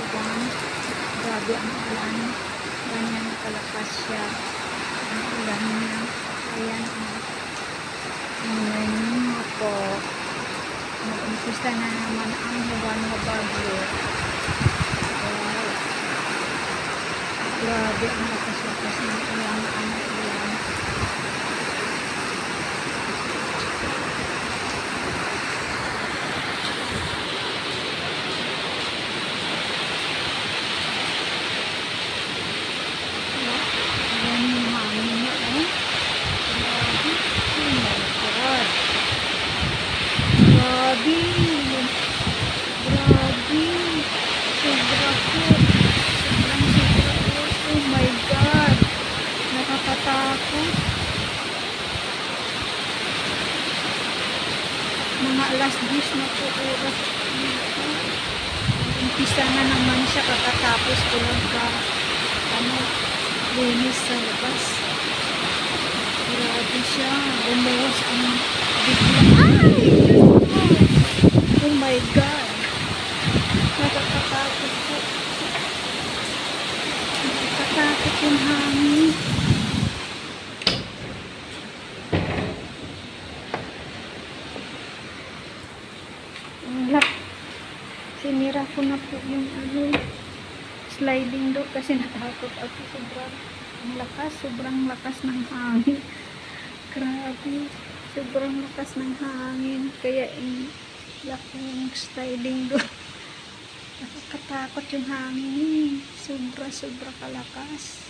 kwan. Grabe ang ulan. Ganyan kalakas siya. Ang ulan niya. Ayan ngayon po. Nag-umpisa na naman ang buwan na bagyo. Wow. Grabe ang lakas-lakas ng ulan. Ang ulan. Mga alas 10 na po oras dito. Umpisa na naman siya kakatapos ko lang linis sa labas. Grabe siya. Bumuwas ang bigla. Oh my God. Nakakatakot po. Nakakatakot yung hangin. Sinira ko na po yung sliding door kasi natakot ako. Sobrang lakas ng hangin. Grabe, sobrang lakas ng hangin. Kaya lock yung sliding door. Nakakatakot yung hangin. Sobra kalakas.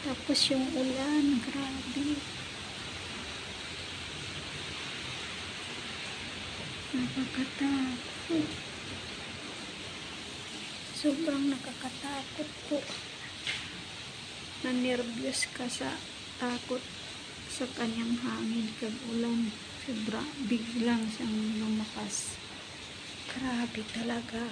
Tapos yung ulan, grabe. Nakakatakot. Sobrang nakakatakot po. Nanervyos ka sa takot sa kanyang hangin kag ulan. Sobra biglang siyang lumakas. Grabe talaga.